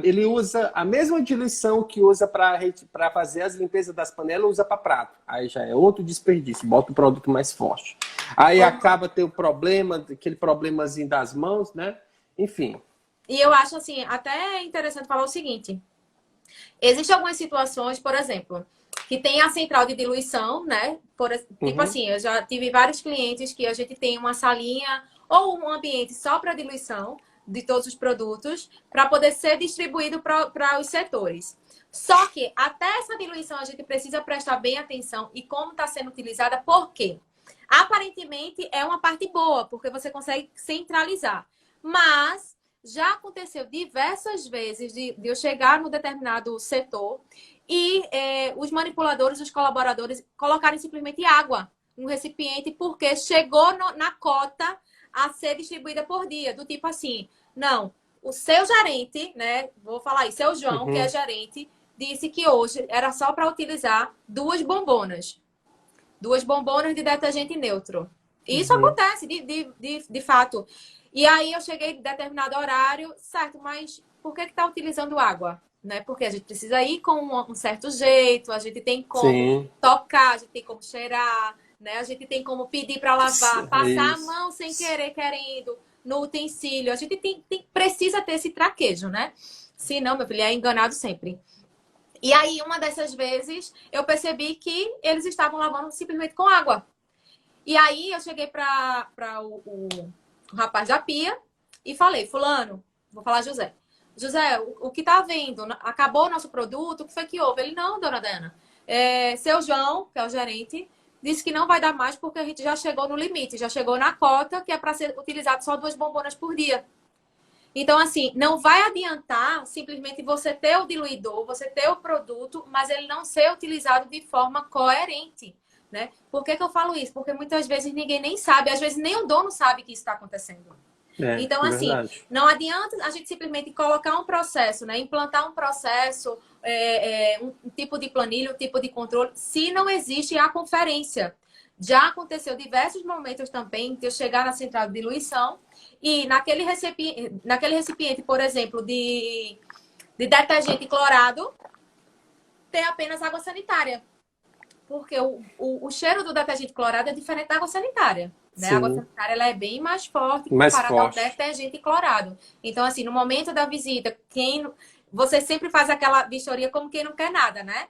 ele usa a mesma diluição que usa para fazer as limpezas das panelas, usa para prato. Aí já é outro desperdício, bota o produto mais forte. Aí acaba ter o problema, aquele problemazinho das mãos, né? Enfim. E eu acho, assim, até interessante falar o seguinte. Existem algumas situações, por exemplo, que tem a central de diluição, né? Tipo Uhum. assim, eu já tive vários clientes que a gente tem uma salinha ou um ambiente só para diluição de todos os produtos para poder ser distribuído para os setores. Só que até essa diluição a gente precisa prestar bem atenção e como está sendo utilizada, por quê? Aparentemente é uma parte boa, porque você consegue centralizar. Mas já aconteceu diversas vezes de eu chegar no determinado setor e os manipuladores, os colaboradores, colocarem simplesmente água no recipiente porque chegou na cota a ser distribuída por dia. Do tipo assim, não, o seu gerente, né? Vou falar aí, seu João, que é Uhum. gerente, disse que hoje era só para utilizar duas bombonas de detergente neutro. Isso Uhum. acontece, de fato. E aí eu cheguei em determinado horário, certo, mas por que está utilizando água? Né? Porque a gente precisa ir com um certo jeito, a gente tem como Sim. tocar, a gente tem como cheirar, né? A gente tem como pedir para lavar, passar a Isso. mão sem querer, querendo, no utensílio. A gente precisa ter esse traquejo, né? Se não, meu filho, é enganado sempre. E aí, uma dessas vezes, eu percebi que eles estavam lavando simplesmente com água. E aí, eu cheguei para o rapaz da pia e falei, fulano, vou falar José. José, o que tá vendo? Acabou o nosso produto? O que foi que houve? Ele, não, dona Dana. Seu João, que é o gerente, disse que não vai dar mais porque a gente já chegou no limite, já chegou na cota, que é para ser utilizado só 2 bombonas por dia. Então, assim, não vai adiantar simplesmente você ter o diluidor, você ter o produto, mas ele não ser utilizado de forma coerente, né? Por que eu falo isso? Porque muitas vezes ninguém nem sabe, às vezes nem o dono sabe que isso está acontecendo. É, Então, assim, verdade. não adianta a gente simplesmente colocar um processo, né? Implantar um processo, um tipo de planilha, um tipo de controle, se não existe a conferência. Já aconteceu diversos momentos também de eu chegar na central de diluição e naquele recipiente, por exemplo, de detergente clorado, ter apenas água sanitária. Porque o cheiro do detergente clorado é diferente da água sanitária. Né? A água Sim. sanitária ela é bem mais forte Mais comparada ao forte. detergente clorado. Então, assim, no momento da visita, você sempre faz aquela vistoria como quem não quer nada, né?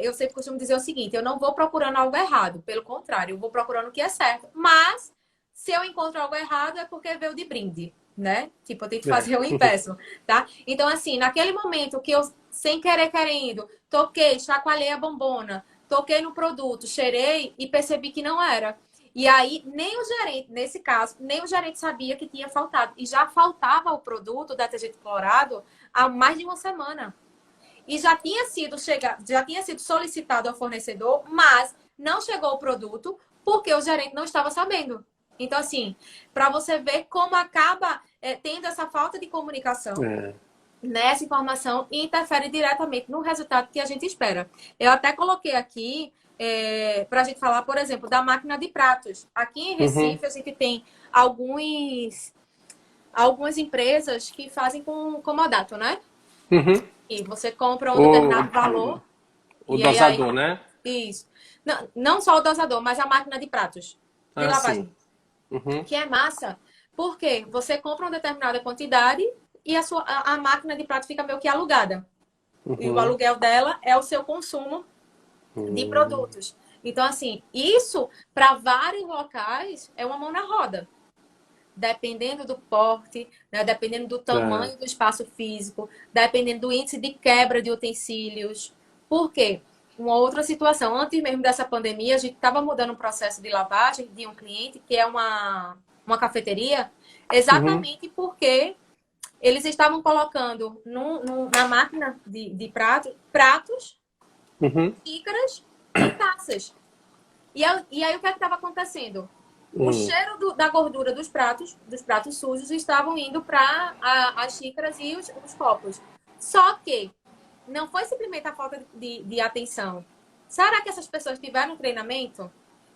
Eu sempre costumo dizer o seguinte: eu não vou procurando algo errado, pelo contrário, eu vou procurando o que é certo. Mas, se eu encontro algo errado, é porque veio de brinde, né? Tipo, eu tenho que É. fazer o inverso, tá? Então, assim, naquele momento que eu, sem querer querendo, toquei, chacoalhei a bombona, toquei no produto, cheirei e percebi que não era. E aí, nem o gerente, nesse caso, nem o gerente sabia que tinha faltado. E já faltava o produto da detergente clorado há mais de uma semana. E já tinha sido solicitado ao fornecedor, mas não chegou o produto porque o gerente não estava sabendo. Então, assim, para você ver como acaba tendo essa falta de comunicação É. nessa informação e interfere diretamente no resultado que a gente espera. Eu até coloquei aqui para a gente falar, por exemplo, da máquina de pratos. Aqui em Uhum. Recife, a gente tem algumas empresas que fazem com comodato, né? Uhum. E você compra um O, determinado valor o e aí dosador, né? isso. Não, não só o dosador, mas a máquina de pratos de Ah, lavagem, sim. Uhum. que é massa, porque você compra uma determinada quantidade e a máquina de prato fica meio que alugada. E o Uhum. aluguel dela é o seu consumo de Uhum. produtos. Então, assim, isso para vários locais é uma mão na roda. Dependendo do porte, né? Dependendo do É. tamanho do espaço físico, dependendo do índice de quebra de utensílios. Por quê? Uma outra situação, antes mesmo dessa pandemia, a gente estava mudando o processo de lavagem de um cliente que é uma uma cafeteria, Uhum. exatamente porque eles estavam colocando na máquina de pratos, Uhum. xícaras e taças. E aí o que é que estava acontecendo? O Uhum. cheiro da gordura dos pratos sujos, estavam indo para as xícaras e os copos. Só que não foi simplesmente a falta de atenção. Será que essas pessoas tiveram treinamento?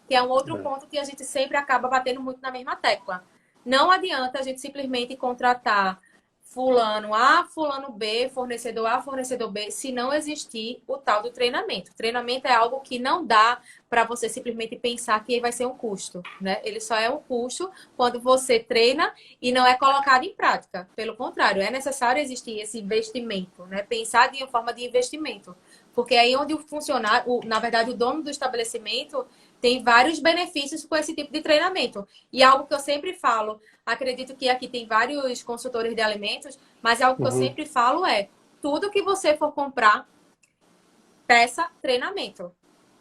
Que é um outro ponto que a gente sempre acaba batendo muito na mesma tecla. Não adianta a gente simplesmente contratar fulano A, fulano B, fornecedor A, fornecedor B, se não existir o tal do treinamento. O treinamento é algo que não dá para você simplesmente pensar que vai ser um custo, né? Ele só é um custo quando você treina e não é colocado em prática. Pelo contrário, é necessário existir esse investimento, né? Pensar de uma forma de investimento. Porque aí onde o funcionário, na verdade, o dono do estabelecimento tem vários benefícios com esse tipo de treinamento. E algo que eu sempre falo, acredito que aqui tem vários consultores de alimentos, mas algo que eu Uhum. sempre falo é: tudo que você for comprar, peça treinamento.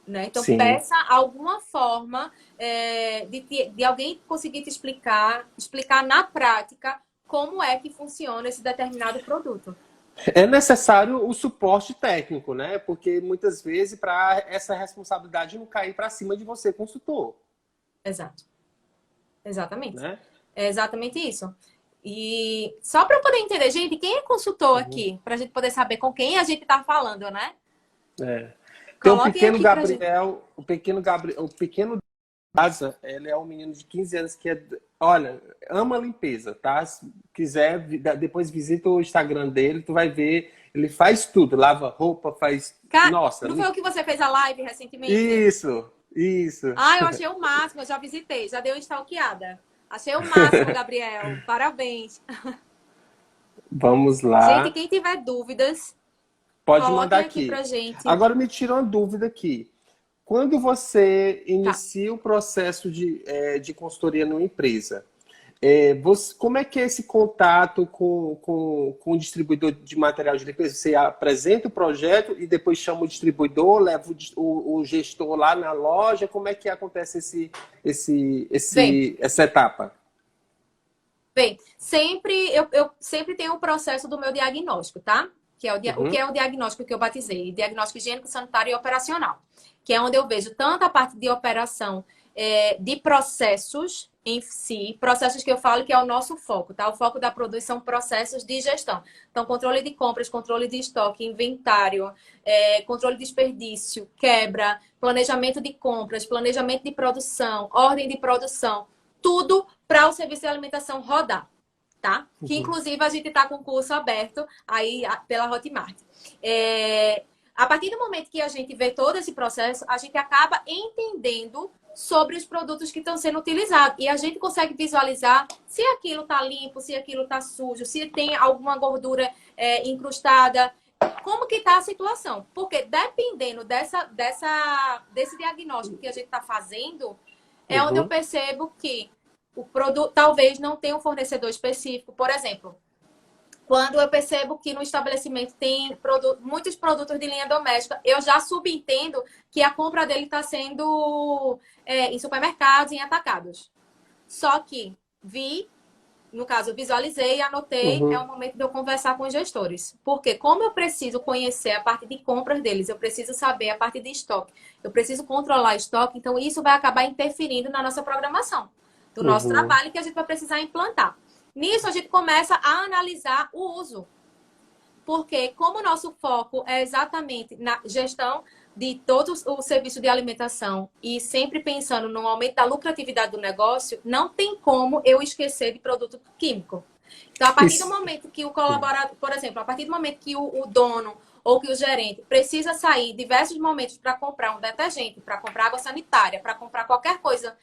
Né? Então, Sim. peça alguma forma de alguém conseguir te explicar na prática como é que funciona esse determinado produto. É necessário o suporte técnico, né? Porque muitas vezes, para essa responsabilidade não cair para cima de você, consultor, Exato. Exatamente. né? É exatamente isso. E só para eu poder entender, gente, quem é consultor Uhum. aqui? Para a gente poder saber com quem a gente está falando, né? É. Tem Coloquem aqui para gente. O pequeno Daza, ele é um menino de 15 anos que olha, ama limpeza, tá? Se quiser, depois visita o Instagram dele, tu vai ver, ele faz tudo, lava roupa, faz, nossa, Não foi o que você fez a live recentemente? isso. Ah, eu achei o máximo, eu já visitei, já dei uma stalkeada. Achei o máximo, Gabriel. Parabéns. Vamos Gente, lá. quem tiver dúvidas, Pode mandar coloquem aqui aqui. pra gente. Agora me tira uma dúvida aqui. Quando você Tá. inicia o processo de consultoria numa empresa, como é que é esse contato com o distribuidor de material de limpeza? Você apresenta o projeto e depois chama o distribuidor, leva o gestor lá na loja? Como é que acontece Bem, essa etapa? bem, eu sempre tenho o processo do meu diagnóstico, tá? Que é o que Uhum, é o diagnóstico que eu batizei? Diagnóstico higiênico, sanitário e operacional. Que é onde eu vejo tanto a parte de operação de processos em si, processos que eu falo que é o nosso foco, tá? O foco da produção são processos de gestão. Então, controle de compras, controle de estoque, inventário, controle de desperdício, quebra, planejamento de compras, planejamento de produção, ordem de produção, tudo para o serviço de alimentação rodar, tá? Que uhum, inclusive a gente está com o curso aberto aí pela Hotmart. A partir do momento que a gente vê todo esse processo, a gente acaba entendendo sobre os produtos que estão sendo utilizados. E a gente consegue visualizar se aquilo está limpo, se aquilo está sujo, se tem alguma gordura incrustada, como que está a situação. Porque dependendo desse diagnóstico que a gente está fazendo, é onde eu uhum, percebo que o produto talvez não tenha um fornecedor específico. Por exemplo, quando eu percebo que no estabelecimento tem muitos produtos de linha doméstica, eu já subentendo que a compra dele está sendo em supermercados, em atacados. Só que no caso, eu visualizei, anotei, é uhum, o momento de eu conversar com os gestores. Porque como eu preciso conhecer a parte de compras deles, eu preciso saber a parte de estoque, eu preciso controlar estoque, então isso vai acabar interferindo na nossa programação, do nosso uhum. trabalho que a gente vai precisar implantar. Nisso, a gente começa a analisar o uso. Porque como o nosso foco é exatamente na gestão de todo o serviço de alimentação e sempre pensando no aumento da lucratividade do negócio, não tem como eu esquecer de produto químico. Então, a partir do Isso. momento que o colaborador, por exemplo, a partir do momento que o dono ou que o gerente precisa sair diversos momentos para comprar um detergente, para comprar água sanitária, para comprar qualquer coisa,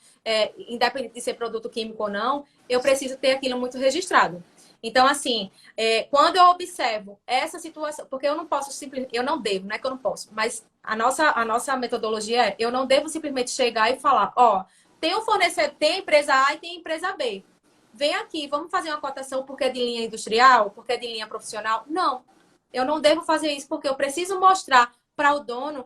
independente de ser produto químico ou não, eu preciso ter aquilo muito registrado. Então, assim, quando eu observo essa situação, porque eu não posso simplesmente, eu não devo, não é que eu não posso, mas a nossa metodologia é, eu não devo simplesmente chegar e falar, ó, tem um fornecedor, tem a empresa A e tem a empresa B. Vem aqui, vamos fazer uma cotação porque é de linha industrial, porque é de linha profissional. Não, eu não devo fazer isso porque eu preciso mostrar para o dono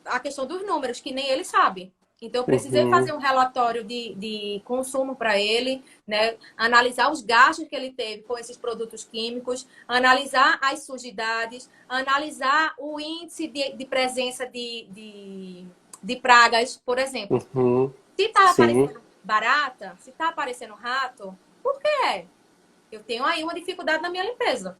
a questão dos números, que nem ele sabe. Então, eu precisei fazer um relatório de consumo para ele, né? Analisar os gastos que ele teve com esses produtos químicos, analisar as sujidades, analisar o índice de presença de pragas, por exemplo. Se está aparecendo barata, se está aparecendo rato, por quê? Eu tenho aí uma dificuldade na minha limpeza.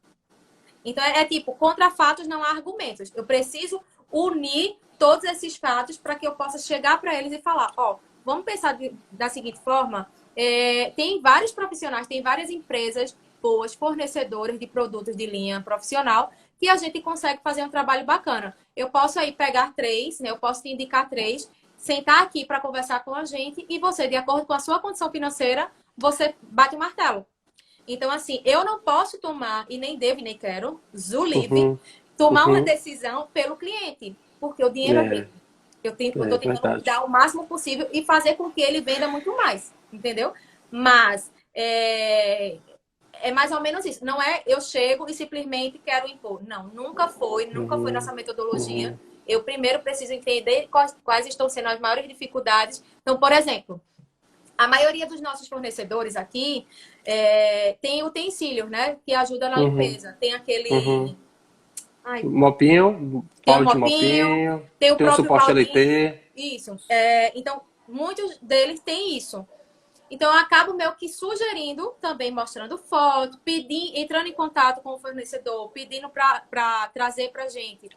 Então, é tipo, contra fatos não há argumentos. Eu preciso unir todos esses fatos para que eu possa chegar para eles e falar, ó, vamos pensar da seguinte forma, tem vários profissionais, tem várias empresas boas, fornecedoras de produtos de linha profissional, que a gente consegue fazer um trabalho bacana. Eu posso aí pegar 3, né? Eu posso te indicar 3, sentar aqui para conversar com a gente e você, de acordo com a sua condição financeira, você bate o martelo. Então, assim, eu não posso tomar, e nem devo, nem quero, livre, tomar uma decisão pelo cliente, porque o dinheiro é dele. Eu estou tentando dar o máximo possível e fazer com que ele venda muito mais, entendeu? Mas é mais ou menos isso. Não é eu chego e simplesmente quero impor. Não, nunca foi nossa metodologia. Eu primeiro preciso entender quais estão sendo as maiores dificuldades. Então, por exemplo, a maioria dos nossos fornecedores aqui tem utensílios, né? Que ajuda na limpeza. Tem aquele... Mopinho, pau de mopinho, tem o próprio suporte LT. Isso. Então, muitos deles têm isso. Então, eu acabo meio que sugerindo, também mostrando foto, entrando em contato com o fornecedor, pedindo para trazer para a gente,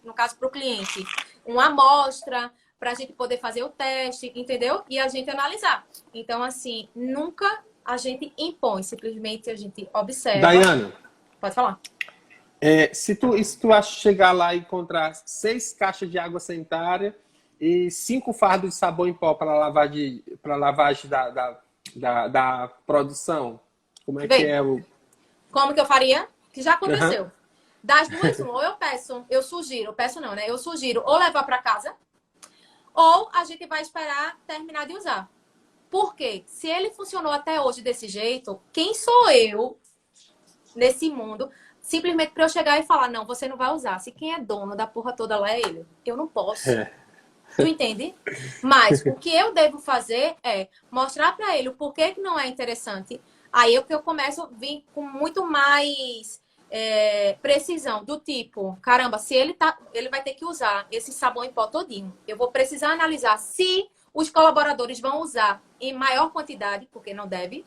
no caso, para o cliente, uma amostra, para a gente poder fazer o teste, entendeu? E a gente analisar. Então, assim, nunca a gente impõe, simplesmente a gente observa. Daiane. Pode falar. Se tu chegar lá e encontrar 6 caixas de água sanitária e 5 fardos de sabão em pó para lavagem da produção, como é que é o... Como que eu faria? Que já aconteceu. Das duas, ou eu sugiro ou levar para casa, ou a gente vai esperar terminar de usar. Por quê? Se ele funcionou até hoje desse jeito, quem sou eu nesse mundo... Simplesmente para eu chegar e falar, não, você não vai usar. Se quem é dono da porra toda lá é ele. Eu não posso. Tu entende? Mas o que eu devo fazer é mostrar para ele o porquê que não é interessante. Aí é que eu começo a vir com muito mais precisão. Do tipo, caramba, se ele vai ter que usar esse sabão em pó todinho. Eu vou precisar analisar se os colaboradores vão usar em maior quantidade, porque não deve.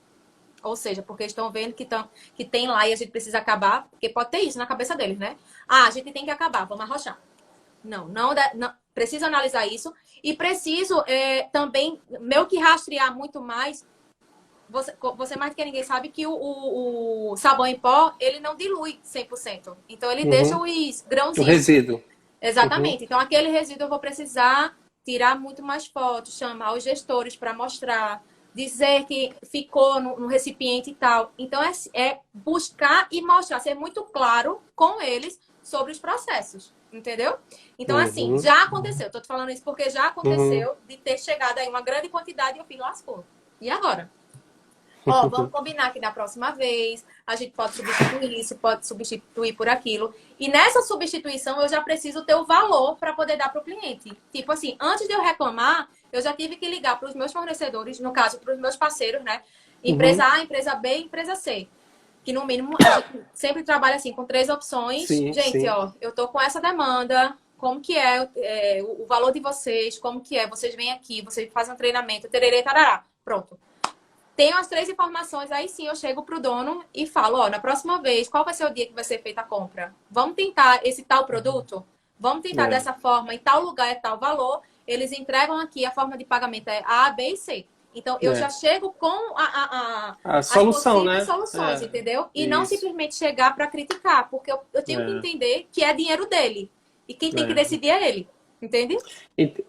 Ou seja, porque estão vendo que tem lá e a gente precisa acabar. Porque pode ter isso na cabeça deles, né? A gente tem que acabar, vamos arrochar. Não. Preciso analisar isso. E preciso também, meio que rastrear muito mais. Você mais do que ninguém sabe que o sabão em pó, ele não dilui 100%. Então, ele deixa os grãozinhos. O resíduo. Exatamente. Então, aquele resíduo eu vou precisar tirar muito mais fotos, chamar os gestores para mostrar, dizer que ficou no recipiente e tal. Então, é buscar e mostrar, ser muito claro com eles sobre os processos, entendeu? Então, assim, já aconteceu. Tô te falando isso porque já aconteceu de ter chegado aí uma grande quantidade e eu fiz, lascou. E agora? Ó, vamos combinar que da próxima vez a gente pode substituir isso, pode substituir por aquilo. E nessa substituição eu já preciso ter o valor para poder dar para o cliente. Tipo assim, antes de eu reclamar, eu já tive que ligar para os meus fornecedores, no caso, para os meus parceiros, né? Empresa A, empresa B, empresa C. Que no mínimo a gente sempre trabalha assim, com 3 opções. Sim, gente, ó, eu tô com essa demanda. Como que é o valor de vocês? Como que é? Vocês vêm aqui, vocês fazem um treinamento, tererê, tarará. Pronto. Tenho as 3 informações, aí sim eu chego pro dono e falo, ó, na próxima vez, qual vai ser o dia que vai ser feita a compra? Vamos tentar esse tal produto? Vamos tentar dessa forma, em tal lugar é tal valor. Eles entregam aqui, a forma de pagamento é A, B e C. Então, eu já chego com a solução, né? Soluções, entendeu? E não simplesmente chegar para criticar, porque eu tenho que entender que é dinheiro dele. E quem tem que decidir é ele. Entende?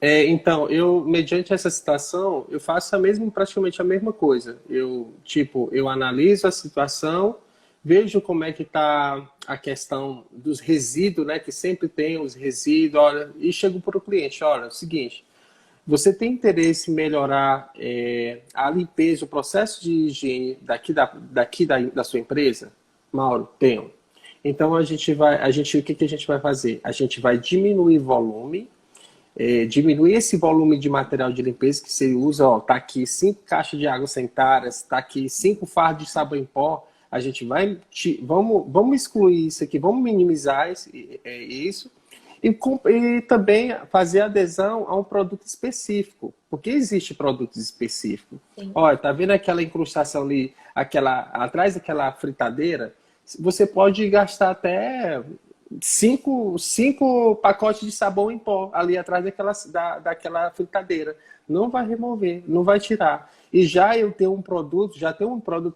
Então, eu, mediante essa situação, eu faço praticamente a mesma coisa. Eu analiso a situação, vejo como é que está a questão dos resíduos, né? Que sempre tem os resíduos, olha, e chego para o cliente, olha, é o seguinte, você tem interesse em melhorar a limpeza, o processo de higiene da sua empresa? Mauro, tenho. Então, o que a gente vai fazer? A gente vai diminuir volume, diminuir esse volume de material de limpeza que você usa, ó, tá aqui 5 caixas de água sanitárias, tá aqui 5 fardos de sabão em pó, a gente vamos excluir isso aqui, vamos minimizar isso e também fazer adesão a um produto específico, porque existe produtos específicos. Sim. Olha, tá vendo aquela incrustação ali, atrás daquela fritadeira? Você pode gastar até 5 pacotes de sabão em pó ali atrás daquela fritadeira. Não vai remover, não vai tirar. E já tem um produto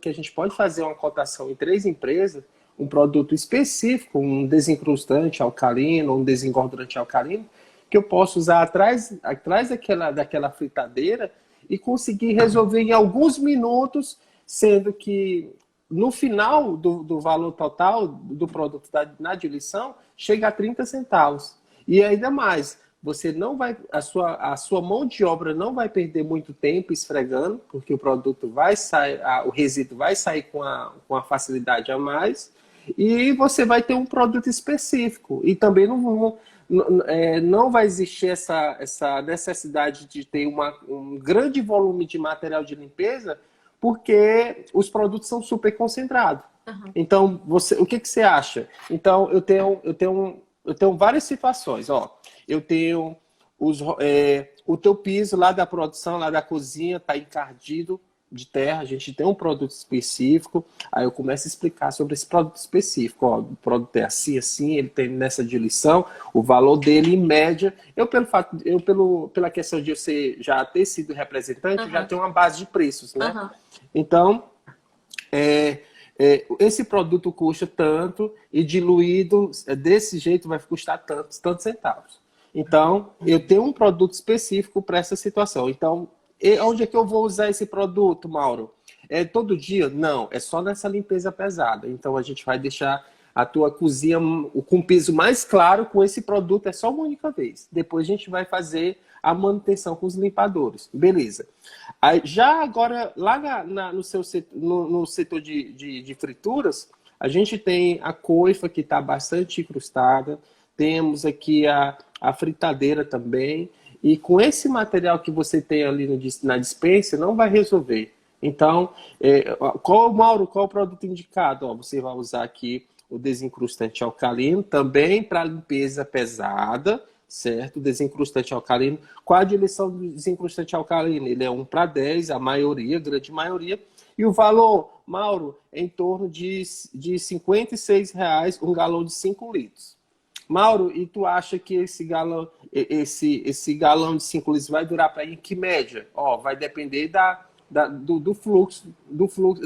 que a gente pode fazer uma cotação em 3 empresas, um produto específico, um desincrustante alcalino, um desengordurante alcalino, que eu posso usar atrás daquela fritadeira e conseguir resolver em alguns minutos, sendo que no final do valor total do produto na diluição, chega a 30 centavos. E ainda mais, você não vai, a sua mão de obra não vai perder muito tempo esfregando, porque o produto vai sair, o resíduo vai sair com a facilidade a mais, e você vai ter um produto específico. E também não vai existir essa necessidade de ter um grande volume de material de limpeza, porque os produtos são super concentrados. Uhum. Então, o que você acha? Então, eu tenho várias situações. Ó, eu tenho o teu piso lá da produção, lá da cozinha, está encardido de terra, a gente tem um produto específico, aí eu começo a explicar sobre esse produto específico. Ó, o produto é assim, ele tem nessa diluição, o valor dele, em média, pela questão de você já ter sido representante, uhum, já tenho uma base de preços, né? Uhum. Então, esse produto custa tanto e diluído desse jeito vai custar tantos centavos. Então, eu tenho um produto específico para essa situação. Então, onde é que eu vou usar esse produto, Mauro? É todo dia? Não, é só nessa limpeza pesada. Então, a gente vai deixar a tua cozinha com piso mais claro com esse produto, é só uma única vez. Depois a gente vai fazer a manutenção com os limpadores. Beleza. Aí, já agora, lá no setor de frituras, a gente tem a coifa que está bastante incrustada, temos aqui a fritadeira também, e com esse material que você tem ali na dispensa, não vai resolver. Então, Mauro, qual o produto indicado? Ó, você vai usar aqui o desincrustante alcalino, também para limpeza pesada, certo? O desincrustante alcalino. Qual a diluição do desincrustante alcalino? Ele é 1:10, a grande maioria. E o valor, Mauro, é em torno de R$ 56,00 um galão de 5 litros. Mauro, e tu acha que esse galão de 5 litros vai durar para em que média? Ó, vai depender do fluxo,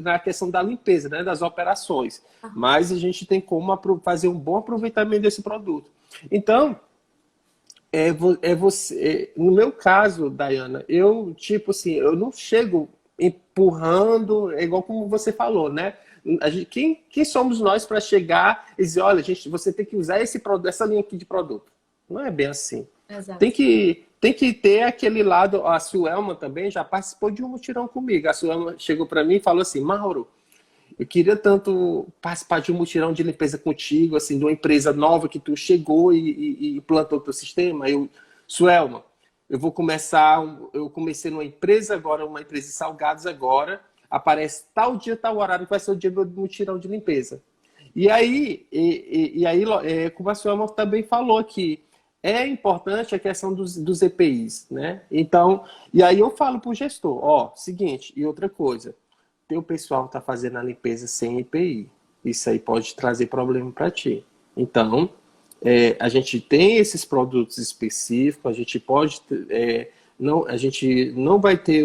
na questão da limpeza, né, das operações. Uhum. Mas a gente tem como fazer um bom aproveitamento desse produto. Então, no meu caso, Dayana, eu não chego empurrando, igual como você falou, né? Quem somos nós para chegar e dizer, olha, você tem que usar essa linha aqui de produto? Não é bem assim. Exato. Tem que ter aquele lado. A Suelma também já participou de um mutirão comigo. A Suelma chegou para mim e falou assim, Mauro, eu queria tanto participar de um mutirão de limpeza contigo, assim, de uma empresa nova que tu chegou e implantou o teu sistema. Suelma, eu comecei numa empresa agora, uma empresa de salgados agora, aparece tal dia, tal horário, que vai ser o dia do mutirão de limpeza. E aí como a Suelma também falou aqui, é importante a questão dos EPIs, né? Então, e aí eu falo para o gestor, ó, seguinte, e outra coisa, teu pessoal está fazendo a limpeza sem EPI. Isso aí pode trazer problema para ti. Então, a gente tem esses produtos específicos, a gente pode... a gente não vai ter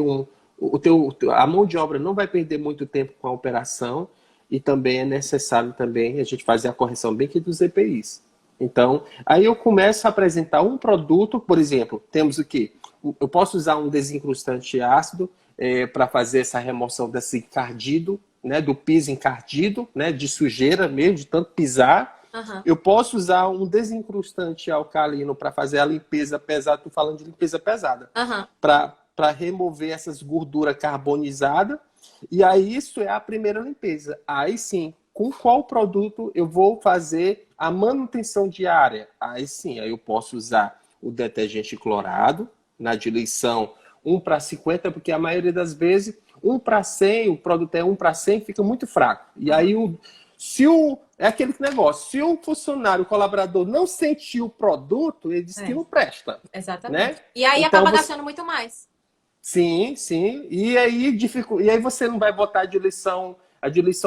a mão de obra não vai perder muito tempo com a operação e também é necessário também a gente fazer a correção bem que dos EPIs. Então, aí eu começo a apresentar um produto, por exemplo, temos o quê? Eu posso usar um desincrustante ácido para fazer essa remoção desse encardido, né, do piso encardido, né, de sujeira mesmo, de tanto pisar. Uhum. Eu posso usar um desincrustante alcalino para fazer a limpeza pesada, estou falando de limpeza pesada, uhum, para remover essas gorduras carbonizadas. E aí isso é a primeira limpeza. Aí sim, com qual produto eu vou fazer a manutenção diária? Aí sim, aí eu posso usar o detergente clorado, na diluição 1:50, porque a maioria das vezes 1:100, o produto é 1:100, fica muito fraco. E aí, é aquele negócio, se o funcionário, o colaborador não sentir o produto, ele diz que não presta. Exatamente. Né? E aí então, acaba gastando muito mais. Sim, sim. E aí você não vai botar a diluição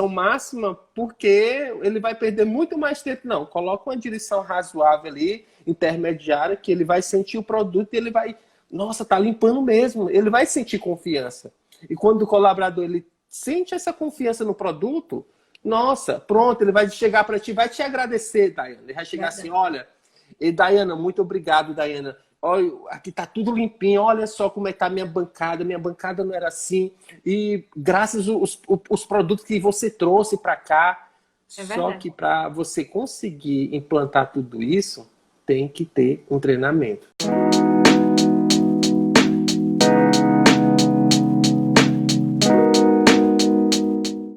máxima, porque ele vai perder muito mais tempo. Não, coloca uma diluição razoável ali, intermediária, que ele vai sentir o produto e ele vai, nossa, tá limpando mesmo. Ele vai sentir confiança. E quando o colaborador ele sente essa confiança no produto, nossa, pronto, ele vai chegar para ti, vai te agradecer, Daiana. Ele vai chegar assim, olha, e Daiana, muito obrigado, Daiana. Olha, aqui tá tudo limpinho, olha só como é que tá minha bancada não era assim. E graças os produtos que você trouxe para cá. Só que para você conseguir implantar tudo isso, tem que ter um treinamento.